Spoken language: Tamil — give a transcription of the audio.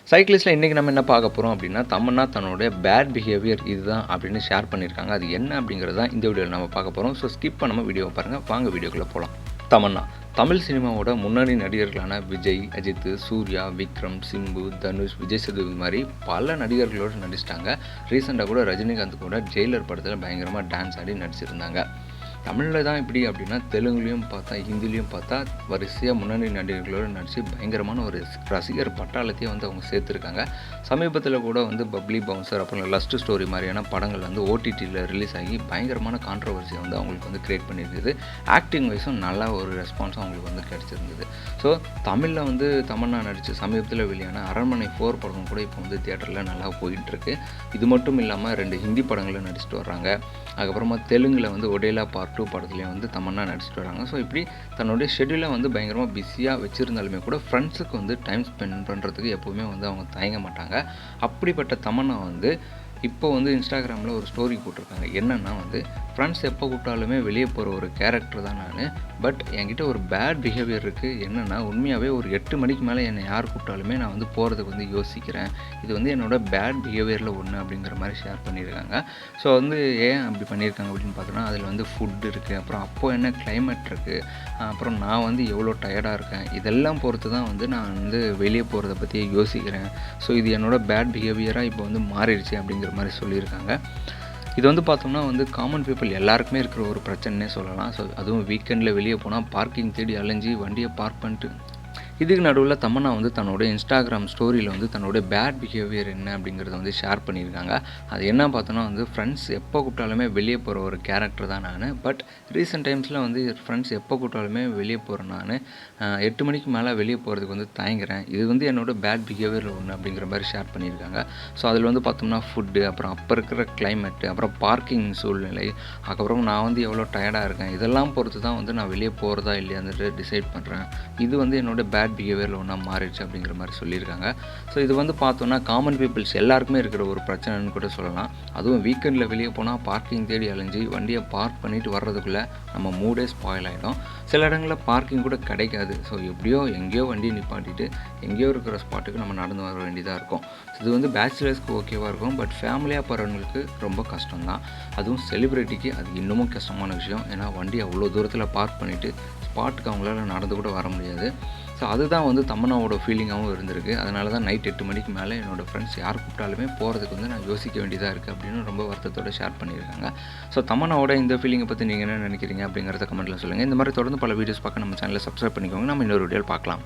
சைக்கிளிஸ்ட்டில் இன்றைக்கி நம்ம என்ன பார்க்க போகிறோம் அப்படின்னா, தமன்னா தன்னுடைய பேட் பிஹேவியர் இதுதான் அப்படின்னு ஷேர் பண்ணியிருக்காங்க. அது என்ன அப்படிங்கிறது தான் இந்த வீடியோவில் நம்ம பார்க்க போகிறோம். ஸோ ஸ்கிப் பண்ணாமல் வீடியோவை பாருங்கள். வாங்க வீடியோக்குள்ளே போகலாம். தமன்னா தமிழ் சினிமாவோட முன்னணி நடிகர்களான விஜய், அஜித், சூர்யா, விக்ரம், சிம்பு, தனுஷ், விஜய் சேதுபதி மாதிரி பல நடிகர்களோடு நடிச்சிட்டாங்க. ரீசெண்டாக கூட ரஜினிகாந்த் கூட ஜெயிலர் படத்தில் பயங்கரமாக டான்ஸ் ஆடி நடிச்சிருந்தாங்க. தமிழில் தான் இப்படி அப்படின்னா தெலுங்குலேயும் பார்த்தா, ஹிந்திலையும் பார்த்தா வரிசையாக முன்னணி நடிகர்களோடு நடித்து பயங்கரமான ஒரு ரசிகர் பட்டாளத்தையே வந்து அவங்க சேர்த்துருக்காங்க. சமீபத்தில் கூட வந்து பப்ளி பவுன்சர் அப்புறம் லஸ்ட் ஸ்டோரி மாதிரியான படங்கள் வந்து ஓடிடியில் ரிலீஸ் ஆகி பயங்கரமான கான்ட்ரவர்சியை வந்து அவங்களுக்கு வந்து க்ரியேட் பண்ணியிருக்குது. ஆக்டிங் வைஸும் நல்ல ஒரு ரெஸ்பான்ஸும் அவங்களுக்கு வந்து கிடச்சிருந்தது. ஸோ தமிழில் வந்து தமன்னா நடித்து சமீபத்தில் வெளியான அரண்மனை 4 படம் கூட இப்போ வந்து தியேட்டரில் நல்லா போயிட்டுருக்கு. இது மட்டும் இல்லாமல் 2 ஹிந்தி படங்களும் நடிச்சிட்டு வர்றாங்க. அதுக்கப்புறமா தெலுங்கில் வந்து ஒடேலா பார்ட் 2 படத்துலேயும் வந்து தமன்னா நடிச்சிட்டு வராங்க. ஸோ இப்படி தன்னுடைய ஷெட்யூலை வந்து பயங்கரமாக பிஸியாக வச்சுருந்தாலுமே கூட ஃப்ரெண்ட்ஸுக்கு வந்து டைம் ஸ்பெண்ட் பண்ணுறதுக்கு எப்போவுமே வந்து அவங்க தயங்க மாட்டாங்க. அப்படிப்பட்ட தமன்னா வந்து இப்போ வந்து இன்ஸ்டாகிராமில் ஒரு ஸ்டோரி போட்டிருக்காங்க. என்னென்னா வந்து ஃப்ரெண்ட்ஸ் எப்போ கூப்பிட்டாலுமே வெளியே போகிற ஒரு கேரக்டர் தான் நான். பட் என்கிட்ட ஒரு பேட் பிஹேவியர் இருக்குது. என்னென்னா உண்மையாகவே ஒரு 8 மணிக்கு மேலே என்னை யார் கூப்பிட்டாலுமே நான் வந்து போகிறதுக்கு வந்து யோசிக்கிறேன். இது வந்து என்னோடய பேட் பிஹேவியரில் ஒன்று அப்படிங்கிற மாதிரி ஷேர் பண்ணியிருக்காங்க. ஸோ வந்து ஏன் அப்படி பண்ணியிருக்காங்க அப்படின்னு பார்த்தோன்னா, அதில் வந்து ஃபுட் இருக்குது, அப்புறம் அப்போது என்ன கிளைமேட் இருக்குது, அப்புறம் நான் வந்து எவ்வளோ டயர்டாக இருக்கேன், இதெல்லாம் பொறுத்து தான் வந்து நான் வந்து வெளியே போகிறத பற்றி யோசிக்கிறேன். ஸோ இது என்னோடய பேட் பிஹேவியராக இப்போ வந்து மாறிடுச்சு அப்படிங்கிற மாதிரி சொல்லியிருக்காங்க. இது வந்து பார்த்தோம்னா வந்து காமன் பீப்புள் எல்லாருக்குமே இருக்கிற ஒரு பிரச்சனைனே சொல்லலாம். ஸோ அதுவும் வீக்கெண்டில் வெளியே போனால் பார்க்கிங் தேடி அலைஞ்சி வண்டியை பார்க் பண்ணிட்டு இதுக்கு நடுவில் தமன்னா வந்து தன்னுடைய இன்ஸ்டாகிராம் ஸ்டோரியில் வந்து தன்னுடைய பேட் பிஹேவியர் என்ன அப்படிங்கிறத வந்து ஷேர் பண்ணியிருக்காங்க. அது என்ன பார்த்தோன்னா வந்து ஃப்ரெண்ட்ஸ் எப்போ கூப்பிட்டாலுமே வெளியே போகிற ஒரு கேரக்டர் தான் நான். பட் ரீசெண்ட் டைம்ஸில் வந்து ஃப்ரெண்ட்ஸ் எப்போ கூப்பிட்டாலுமே வெளியே போகிறேன் நான். 8 மணிக்கு மேலே வெளியே போகிறதுக்கு வந்து தயங்குறேன். இது வந்து என்னோடய பேட் பிஹேவியர் ஒன்று அப்படிங்கிற மாதிரி ஷேர் பண்ணியிருக்காங்க. ஸோ அதில் வந்து பார்த்தோம்னா ஃபுட்டு, அப்புறம் அப்போ இருக்கிற கிளைமேட்டு, அப்புறம் பார்க்கிங் சூழ்நிலை, அதுக்கப்புறம் நான் வந்து எவ்வளோ டயர்டாக இருக்கேன், இதெல்லாம் பொறுத்து தான் வந்து நான் வெளியே போகிறதா இல்லையான்னு டிசைட் பண்ணுறேன். இது வந்து என்னோடய பேட் பிஹேவியரில் ஒன்றா மாறிடுச்சு அப்படிங்கிற மாதிரி சொல்லியிருக்காங்க. ஸோ இது வந்து பார்த்தோன்னா காமன் பீப்புள்ஸ் எல்லாருக்குமே இருக்கிற ஒரு பிரச்சனைன்னு கூட சொல்லலாம். அதுவும் வீக்கெண்டில் வெளியே போனால் பார்க்கிங் தேடி அலைஞ்சி வண்டியை பார்க் பண்ணிவிட்டு வர்றதுக்குள்ளே நம்ம மூடே ஸ்பாயில் ஆகிடும். சில இடங்களில் பார்க்கிங் கூட கிடைக்காது. ஸோ எப்படியோ எங்கேயோ வண்டியை நிப்பாட்டிட்டு எங்கேயோ இருக்கிற ஸ்பாட்டுக்கு நம்ம நடந்து வர வேண்டியதாக இருக்கும். இது வந்து பேச்சுலர்ஸ்க்கு ஓகேவாக இருக்கும். பட் ஃபேமிலியாக போகிறவங்களுக்கு ரொம்ப கஷ்டம்தான். அதுவும் செலிப்ரிட்டிக்கு அது இன்னமும் கஷ்டமான விஷயம். ஏன்னா வண்டி அவ்வளோ தூரத்தில் பார்க் பண்ணிவிட்டு ஸ்பாட்டுக்கு அவங்களால நடந்து கூட வர முடியாது. ஸோ அதுதான் வந்து தமன்னாவோட ஃபீலிங்காகவும் இருந்திருக்கு. அதனால தான் நைட் 8 மணிக்கு மேலே என்னோடய ஃப்ரெண்ட்ஸ் யார் கூப்பிட்டாலுமே போகிறதுக்கு வந்து நான் யோசிக்க வேண்டியதாக இருக்குது அப்படின்னு ரொம்ப வருத்தத்தோடு ஷேர் பண்ணியிருக்காங்க. ஸோ தமன்னாவோட இந்த ஃபீலிங்கை பற்றி நீங்கள் என்ன நினைக்கிறீங்க அப்படிங்கிறத கமெண்ட்டில் சொல்லுங்கள். இந்த மாதிரி தொடர்ந்து பல வீடியோஸ் பார்க்க நம்ம சேனலை சப்ஸ்கிரைப் பண்ணிக்கோங்க. நம்ம இன்னொரு வீடியோவில் பார்க்கலாம்.